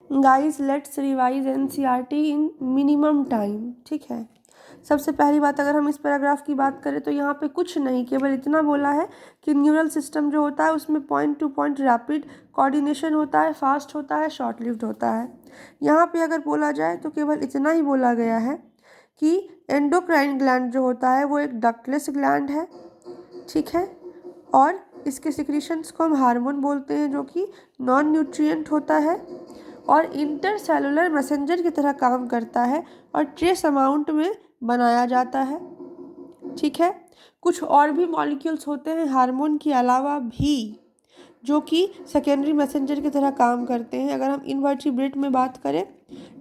Guys let's revise NCERT in minimum time. ठीक है, सबसे पहली बात अगर हम इस पैराग्राफ की बात करें तो यहाँ पे कुछ नहीं, केवल इतना बोला है कि न्यूरल सिस्टम जो होता है उसमें point two point rapid coordination होता है, फास्ट होता है, शॉर्ट लिव्ड होता है। यहाँ पे अगर बोला जाए तो केवल इतना ही बोला गया है कि एंडोक्राइन ग्लैंड जो होता है वो एक डक्टलेस ग्लैंड है। ठीक है, और इसके सिक्रीशंस को हम हार्मोन बोलते हैं जो कि नॉन न्यूट्रिएंट होता है और इंटरसेलुलर मैसेंजर की तरह काम करता है और ट्रेस अमाउंट में बनाया जाता है। ठीक है, कुछ और भी मॉलिक्यूल्स होते हैं हार्मोन के अलावा भी जो कि सेकेंडरी मैसेंजर की तरह काम करते हैं। अगर हम इनवर्टिब्रेट में बात करें,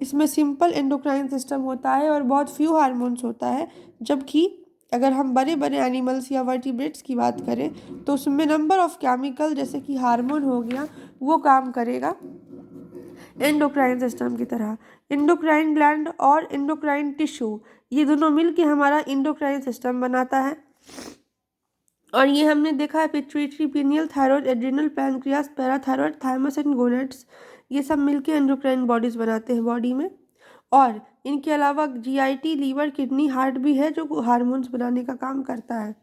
इसमें सिंपल एंडोक्राइन सिस्टम होता है और बहुत फ्यू हार्मोन्स होता है, जबकि अगर हम बड़े बड़े एनिमल्स या वर्टिब्रेट्स की बात करें तो उसमें नंबर ऑफ केमिकल जैसे कि हार्मोन हो गया वो काम करेगा एंडोक्राइन सिस्टम की तरह। एंडोक्राइन ग्लैंड और एंडोक्राइन टिश्यू ये दोनों मिलके हमारा एंडोक्राइन सिस्टम बनाता है। और ये हमने देखा है pituitary, pineal, thyroid, adrenal, pancreas, parathyroid, thymus and gonads ये सब मिलके एंडोक्राइन बॉडीज बनाते हैं बॉडी में। और इनके अलावा जीआईटी, लीवर, किडनी, हार्ट भी है जो हार्मोन्स बनाने का काम करता है।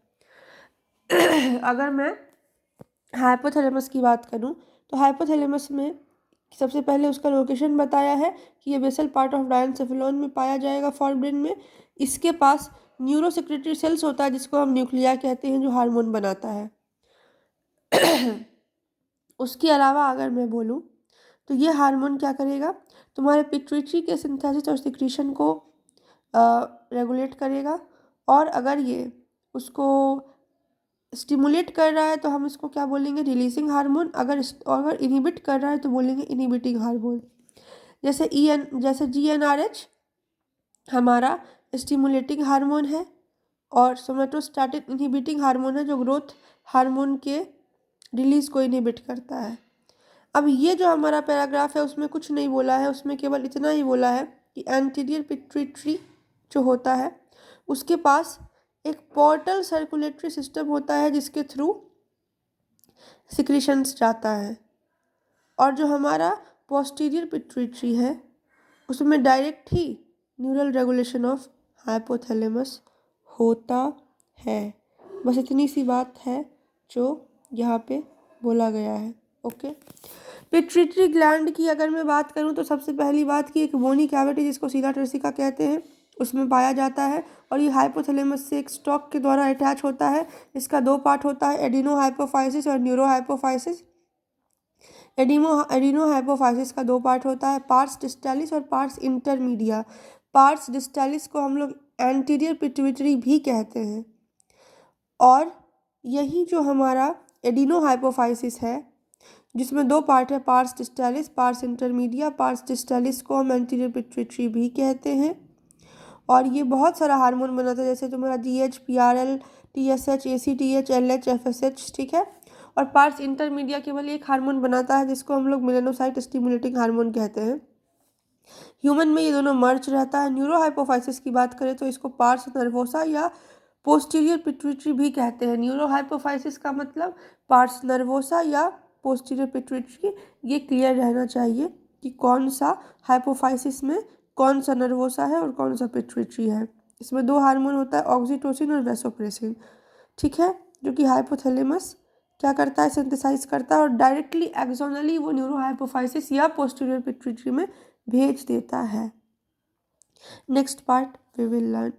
अगर मैं हाइपोथैलेमस की बात करूं तो हाइपोथैलेमस में सबसे पहले उसका लोकेशन बताया है कि ये बेसल पार्ट ऑफ डायनसेफेलॉन में पाया जाएगा फॉरब्रेन में। इसके पास न्यूरोसेक्रेटरी सेल्स होता है जिसको हम न्यूक्लिया कहते हैं जो हार्मोन बनाता है। उसके अलावा अगर मैं बोलूं तो ये हार्मोन क्या करेगा, तुम्हारे पिट्यूटरी के सिंथेसिस और सिक्रीशन को रेगुलेट करेगा। और अगर ये उसको स्टिमुलेट कर रहा है तो हम इसको क्या बोलेंगे, रिलीजिंग हार्मोन। अगर इनहिबिट कर रहा है तो बोलेंगे इनहिबिटिंग हार्मोन। जैसे जीएनआरएच हमारा स्टिमुलेटिंग हार्मोन है और सोमेटोस्टैटिन इनहिबिटिंग हार्मोन है जो ग्रोथ हार्मोन के रिलीज को इनहिबिट करता है। अब ये जो हमारा पैराग्राफ है उसमें कुछ नहीं बोला है, उसमें केवल इतना ही बोला है कि एंटीरियर पिट्यूटरी जो होता है उसके पास एक पोर्टल सर्कुलेटरी सिस्टम होता है जिसके थ्रू सिक्रीशंस जाता है। और जो हमारा पोस्टीरियर पिट्यूटरी है उसमें direct he neural regulation of hypothalamus होता है। बस इतनी सी बात है जो यहाँ पे बोला गया है। ओके, पिट्यूटरी ग्लैंड की अगर मैं बात करूँ तो सबसे पहली बात की एक बोनी कैविटी जिसको सीधा ट्रेसिका कहते हैं उसमें पाया जाता है और ये हाइपोथैलेमस से एक स्टॉक के द्वारा अटैच होता है। इसका दो पार्ट होता है, एडिनो हाइपोफाइसिस और न्यूरो हाइपोफाइसिस। एडिनो हाइपोफाइसिस का दो पार्ट होता है, पार्स डिस्टालिस और पार्स इंटरमीडिया। पार्स डिस्टालिस को हम लोग एंटीरियर पिट्यूटरी भी कहते हैं। और यही जो हमारा एडिनो हाइपोफाइसिस है जिसमें दो पार्ट है, पार्स डिस्टालिस, पार्स इंटरमीडिया। पार्स डिस्टालिस को हम एंटीरियर पिट्यूटरी भी कहते हैं और ये बहुत सारा हार्मोन बनाता है जैसे तुम्हारा GH, PRL, TSH, ACTH, LH, FSH. ठीक है, और पार्स इंटरमीडिया केवल एक हार्मोन बनाता है जिसको हम लोग मेलानोसाइट स्टिमुलेटिंग हार्मोन कहते हैं। ह्यूमन में ये दोनों मर्ज रहता है। न्यूरो हाइपोफाइसिस की बात करें तो इसको पार्स नर्वोसा या पोस्टीरियर पिट्यूटरी भी कहते हैं। न्यूरो हाइपोफाइसिस का मतलब पार्स नर्वोसा या पोस्टीरियर पिट्यूटरी। ये क्लियर रहना चाहिए कि कौन सा हाइपोफाइसिस में कौन सा नर्वोसा है और कौन सा पिट्यूटरी है। इसमें दो हार्मोन होता है, ऑक्सीटोसिन और वैसोप्रेसिन। ठीक है, जो कि हाइपोथैलेमस क्या करता है, सिंथेसाइज करता है और डायरेक्टली एक्सोनली वो न्यूरो हाइपोफाइसिस या पोस्टीरियर पिट्यूटरी में भेज देता है। Next part we will learn.